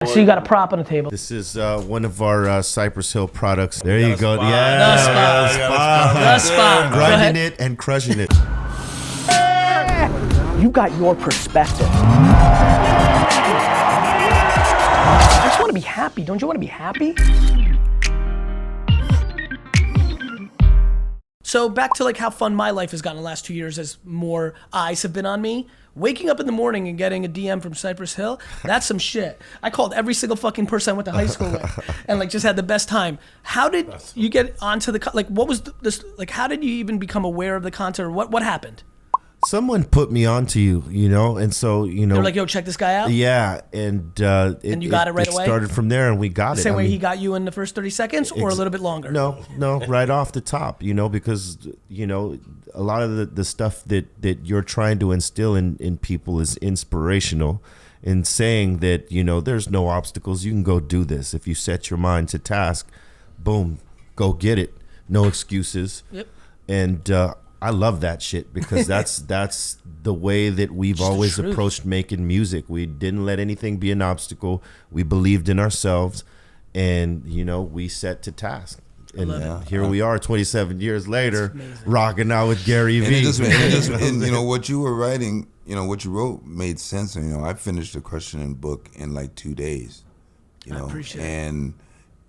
So you got a prop on the table. This is one of our Cypress Hill products. There you go. The spot. Grinding it and crushing it. You got your perspective. I just want to be happy. Don't you want to be happy? So back to like how fun my life has gotten the last 2 years as more eyes have been on me. Waking up in the morning and getting a DM from Cypress Hill, that's some shit. I called every single fucking person I went to high school with and like just had the best time. How did you get onto the, like what was this, like how did you even become aware of the content or what happened? Someone put me onto you, you know, and so, you know. They're like, yo, check this guy out? Yeah, and you got it right away? It started from there and we got it. Same way he got you in the first 30 seconds or a little bit longer? No, right off the top, you know, because, you know, a lot of the stuff that you're trying to instill in people is inspirational in saying that, you know, there's no obstacles. You can go do this. If you set your mind to task, boom, go get it. No excuses. Yep. And I love that shit because that's the way that we've always approached making music. We didn't let anything be an obstacle. We believed in ourselves, and you know, we set to task. And here we are, 27 years later, rocking out with GaryVee. And you know what you were writing, you know what you wrote made sense. And, you know, I finished the questioning book in like 2 days. You know, I appreciate and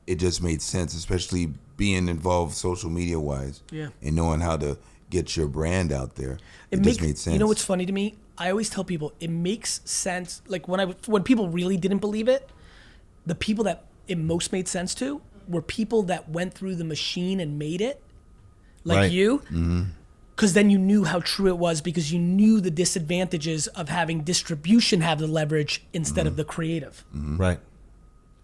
it just made sense, especially being involved social media wise. Yeah. And knowing how to get your brand out there. It just made sense. You know what's funny to me? I always tell people it makes sense. Like when people really didn't believe it, the people that it most made sense to were people that went through the machine and made it, like you. Because then you knew how true it was because you knew the disadvantages of having distribution have the leverage instead of the creative. Right.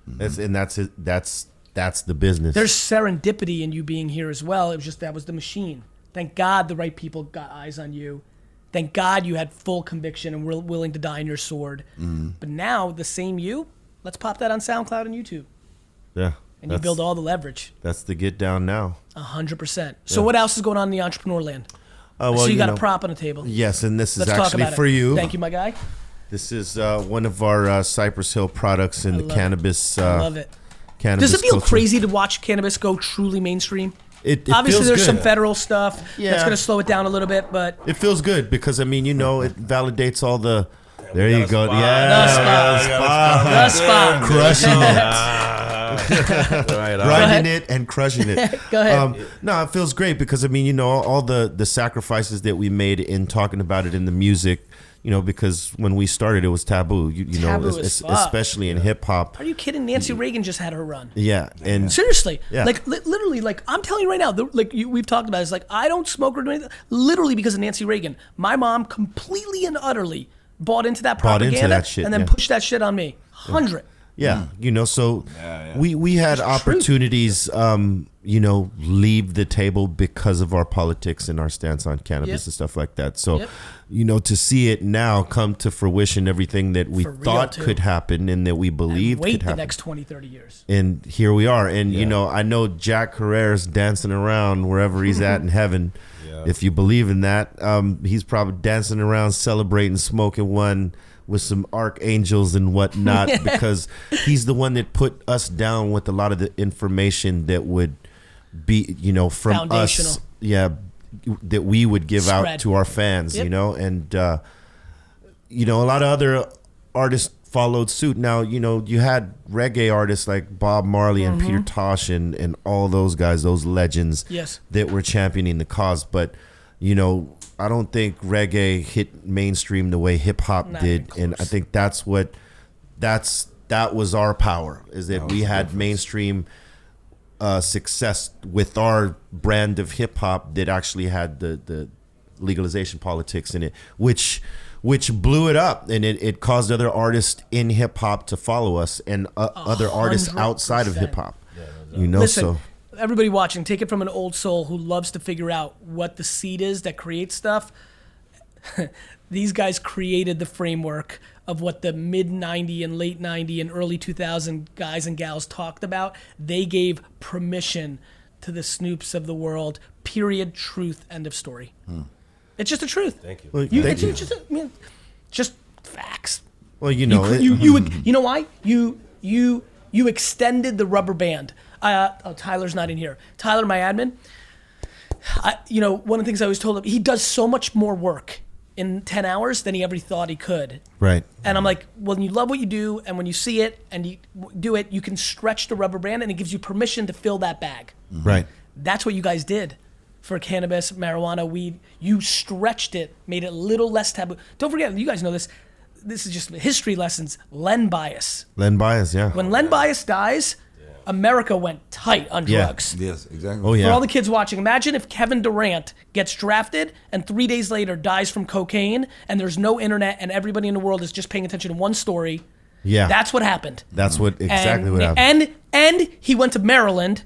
That's the business. There's serendipity in you being here as well. It was just that was the machine. Thank God the right people got eyes on you. Thank God you had full conviction and were willing to die on your sword. But now, the same you, let's pop that on SoundCloud and YouTube. Yeah. And you build all the leverage. That's the get down now. 100%. So what else is going on in the entrepreneur land? Well, so you got a prop on the table. Yes, and this is Let's talk actually about for it. you. Thank you, my guy. This is one of our Cypress Hill products in the cannabis. I love it. Cannabis Does it feel culture. crazy to watch cannabis go truly mainstream? It Obviously, feels there's good. some federal stuff that's going to slow it down a little bit, but it feels good because I mean, you know, it validates all the. There you go. The spot. Crushing it. Right, Grinding it and crushing it. Go ahead. No, it feels great because I mean, you know, all the sacrifices that we made in talking about it in the music. You know, because when we started, it was taboo. You know, especially in hip hop. Are you kidding? Nancy Reagan just had her run. Yeah, and seriously, yeah. like literally, like I'm telling you right now, we've talked about it, it's like I don't smoke or do anything. Literally because of Nancy Reagan, my mom completely and utterly bought into that propaganda that shit, and then pushed that shit on me. 100. Yeah, you know, so we had opportunities, you know, leave the table because of our politics and our stance on cannabis and stuff like that. So, you know, to see it now come to fruition, everything that we thought could happen and that we believed could happen. Wait the next 20, 30 years. And here we are. And, you know, I know Jack Herrera's dancing around wherever he's at in heaven. If you believe in that, he's probably dancing around, celebrating, smoking one with some archangels and whatnot because he's the one that put us down with a lot of the information that would be, you know, from us, that we would give out to our fans, you know, and you know, a lot of other artists followed suit. Now, you know, you had reggae artists like Bob Marley and Peter Tosh and all those guys, those legends that were championing the cause, but you know, I don't think reggae hit mainstream the way hip hop did, and I think that was our power, is that we had mainstream success with our brand of hip hop that actually had the legalization politics in it, which blew it up, and it caused other artists in hip hop to follow us and other artists outside of hip hop. You know, listen, everybody watching, take it from an old soul who loves to figure out what the seed is that creates stuff. These guys created the framework of what the mid 90 and late 90 and early 2000 guys and gals talked about. They gave permission to the Snoops of the world. Period. Truth. End of story. It's just the truth. Thank you. Well, It's just, I mean, just facts. Well, you know, You know why? You You extended the rubber band. Tyler's not in here. Tyler, my admin. One of the things I always told him, he does so much more work in 10 hours than he ever thought he could. Right. And I'm like, when you love what you do, and when you see it and you do it, you can stretch the rubber band, and it gives you permission to fill that bag. Right. That's what you guys did for cannabis, marijuana, weed. You stretched it, made it a little less taboo. Don't forget, you guys know this. This is just history lessons. Len Bias. Len Bias, yeah. When Len Bias dies, America went tight on drugs. Yes, exactly. Oh, yeah. For all the kids watching, imagine if Kevin Durant gets drafted and 3 days later dies from cocaine, and there's no internet, and everybody in the world is just paying attention to one story. Yeah. That's what happened. That's what exactly what happened. And he went to Maryland,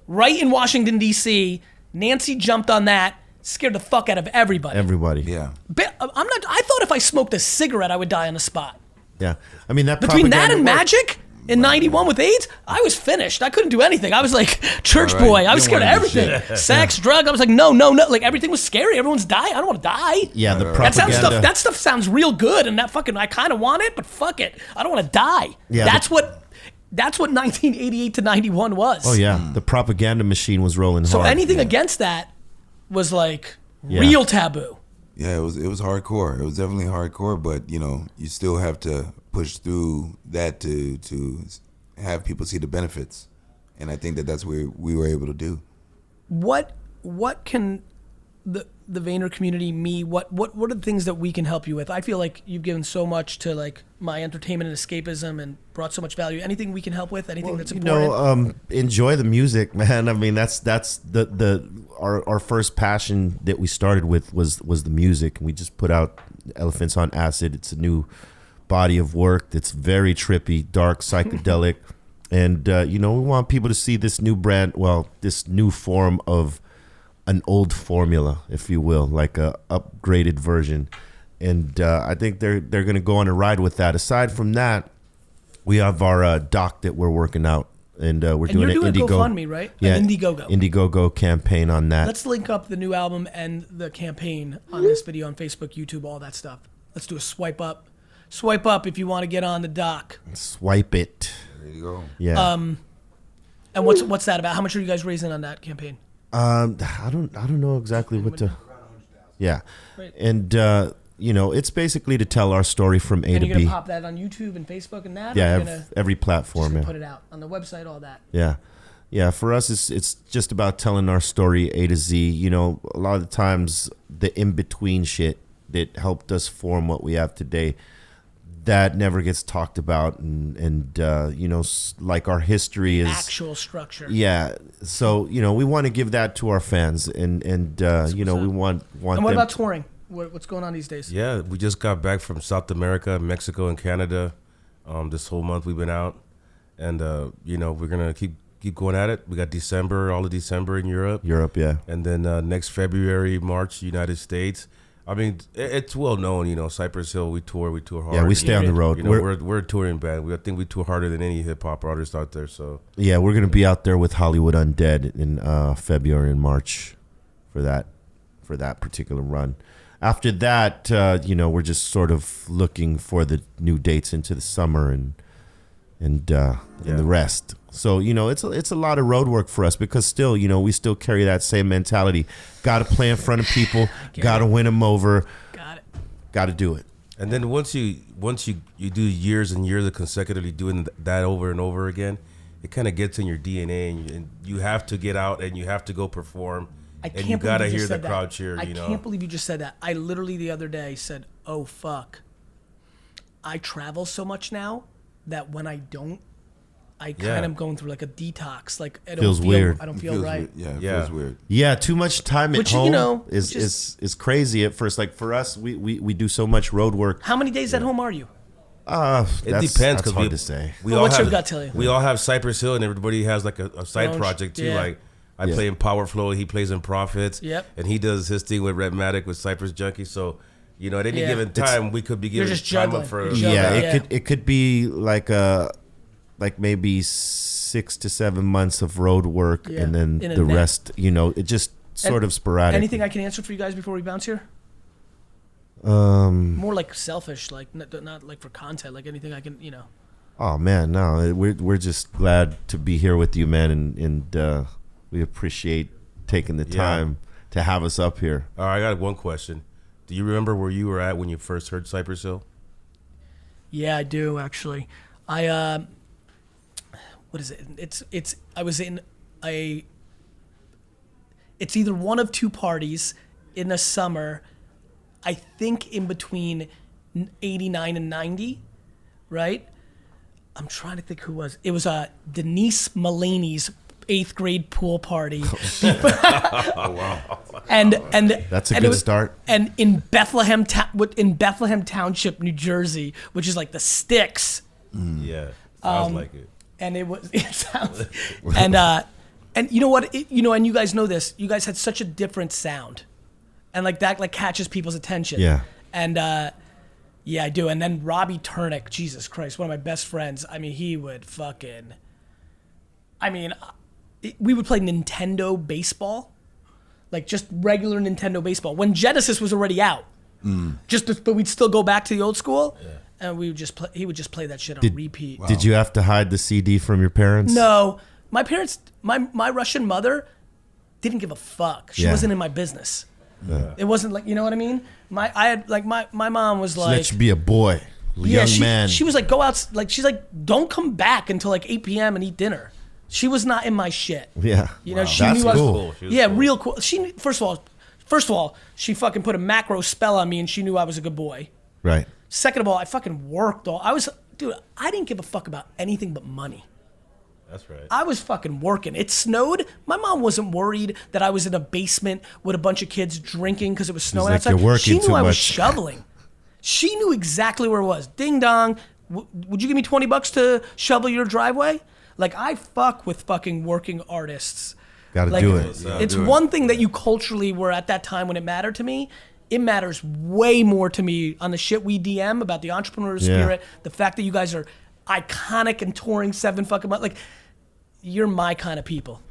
right in Washington, D.C. Nancy jumped on that, scared the fuck out of everybody. Yeah. I thought if I smoked a cigarette, I would die on the spot. Yeah. I mean, that Between that and propaganda worked. magic in 91 with AIDS, I was finished. I couldn't do anything. I was like church All right. boy. I You was scared of don't wanna do everything. Sex, drug. I was like, no. Like everything was scary. Everyone's dying. I don't want to die. Yeah, the That propaganda. stuff sounds real good, and that fucking I kind of want it, but fuck it. I don't want to die. Yeah, That's what 1988 to 91 was. Oh yeah, the propaganda machine was rolling So hard. anything against that was like Yeah. real taboo. Yeah, it was hardcore. It was definitely hardcore, but you still have to push through that to have people see the benefits, and I think that's what we were able to do. What can the Vayner community, what are the things that we can help you with? I feel like you've given so much to like my entertainment and escapism and brought so much value. Anything we can help with? Anything that's important? Enjoy the music, man. I mean, that's our first passion that we started with was the music. We just put out Elephants on Acid. It's a new body of work that's very trippy, dark, psychedelic, and we want people to see this new brand. Well, this new form of an old formula, if you will, like a upgraded version. And I think they're going to go on a ride with that. Aside from that, we have our doc that we're working out, and we're doing you're an doing Indiegogo. GoFundMe, right? Yeah, An Indiegogo. Indiegogo campaign on that. Let's link up the new album and the campaign on this video on Facebook, YouTube, all that stuff. Let's do a swipe up. Swipe up if you want to get on the doc. Swipe it. There you go. Yeah. And what's that about? How much are you guys raising on that campaign? I don't know exactly what to. Yeah, Right. and it's basically to tell our story from A And to you're gonna B. pop that on YouTube and Facebook and that? Yeah, Or you're gonna every platform. just Yeah. put it out on the website, all that. Yeah. For us, it's just about telling our story A to Z. A lot of the times the in between shit that helped us form what we have today, that never gets talked about, and like our history is Actual structure. Yeah, so we want to give that to our fans, and we want. And what them about to- touring? What's going on these days? Yeah, we just got back from South America, Mexico, and Canada. This whole month we've been out, and we're gonna keep going at it. We got all of December in Europe. Europe, yeah. And then next February, March, United States. I mean, it's well known. Cypress Hill, we tour hard. Yeah, we stay on the road. We're a touring band. I think we tour harder than any hip hop artist out there. So Yeah, we're gonna be out there with Hollywood Undead in February and March for that particular run. After that, we're just sort of looking for the new dates into the summer and the rest. So it's a lot of road work for us, because still we still carry that same mentality. Got to play in front of people. Got to win them over. Got it. Got to do it. and then once you do years and years of consecutively doing that over and over again, it kind of gets in your DNA, and you have to get out and you have to go perform. And you gotta hear the crowd cheer. I can't believe you just said that. I literally the other day said, "Oh fuck, I travel so much now that when I don't, I kind of going through like a detox. Like I don't Feels feel weird. I don't feel right. It feels weird. Yeah, too much time at home which is crazy at first. Like for us, we do so much road work. How many days at home are you? It depends. That's hard to say. What's your gut tell you? We all have Cypress Hill, and everybody has like a side Own project too. yeah. Like I play in Power Flow, he plays in Profits. Yep. And he does his thing with Redmatic with Cypress Junkie. So, at any Yeah. given time, we could be giving just time juggling. up for. You're juggling. Yeah. It could be like maybe 6 to 7 months of road work, Yeah. and then In a the net. rest, it just sort of sporadic. Anything I can answer for you guys before we bounce here? More like selfish, like not like for content, like anything I can, Oh man, no, we're just glad to be here with you, man, and we appreciate taking the time to have us up here. All right, I got one question. Do you remember where you were at when you first heard Cypress Hill? Yeah, I do actually. What is it? I was in a. It's either one of two parties in the summer. I think in between 89 and 90, right? I'm trying to think who was. It was Denise Mulaney's 8th grade pool party. Oh wow! And That's a good start. And in Bethlehem Township, New Jersey, which is like the sticks. Yeah, sounds like it. And it sounds, and you know what, and you guys know this. You guys had such a different sound, and like that like catches people's attention. Yeah. And yeah, I do. And then Robbie Turnick, Jesus Christ, one of my best friends. I mean, he would fucking. I mean, we would play Nintendo baseball, like just regular Nintendo baseball when Genesis was already out. But we'd still go back to the old school. Yeah. And we would just play. He would just play that shit on repeat. Wow. Did you have to hide the CD from your parents? No, my parents. My Russian mother didn't give a fuck. She wasn't in my business. Yeah. It wasn't like, you know what I mean. My mom was like, let you be a boy, young man. She was like, go out. Like she's like, don't come back until like 8 p.m. and eat dinner. She was not in my shit. Yeah, you know, she That's knew cool. I was cool. Yeah, cool. Real cool. She first of all, she fucking put a macro spell on me, and she knew I was a good boy. Right. Second of all, I fucking worked dude, I didn't give a fuck about anything but money. That's right. I was fucking working. It snowed. My mom wasn't worried that I was in a basement with a bunch of kids drinking because it was snowing outside. You're working she knew too I was much. shoveling. She knew exactly where it was. Ding dong. Would you give me $20 to shovel your driveway? Like, I fuck with fucking working artists. Gotta like, do it. It's one thing that you culturally were at that time when it mattered to me. It matters way more to me on the shit we DM about the entrepreneur spirit, the fact that you guys are iconic and touring 7 fucking months. Like, you're my kind of people.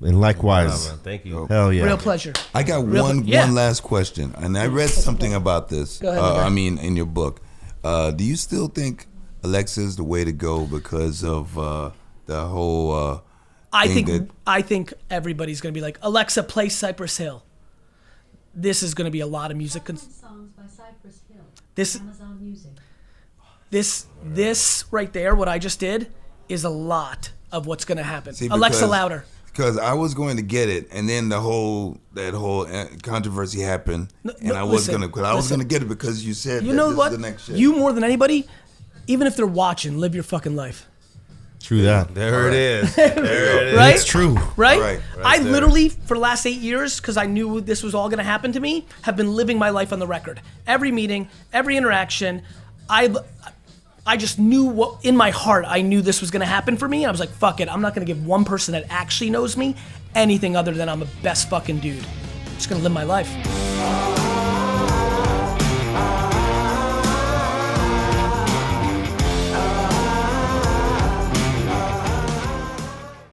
And likewise. Thank you. Hell yeah. Real pleasure. I got one last question, and I read something about this. Go ahead, in your book. Do you still think Alexa is the way to go because of the whole? I think everybody's gonna be like, Alexa, play Cypress Hill. This is gonna be a lot of music. Songs by Cypress Hill. Amazon Music. This right there, what I just did, is a lot of what's gonna happen. See, Alexa, louder. Because I was going to get it, and then that whole controversy happened, and I was gonna get it because you said you know what? Is the next shit. You more than anybody, even if they're watching, live your fucking life. True that. There it is. There it is. Right? It's true. Right? Right I there. literally, for the last 8 years, because I knew this was all going to happen to me, have been living my life on the record. Every meeting, every interaction, I just knew what, in my heart, I knew this was going to happen for me. I was like, fuck it. I'm not going to give one person that actually knows me anything other than I'm a best fucking dude. I'm just going to live my life.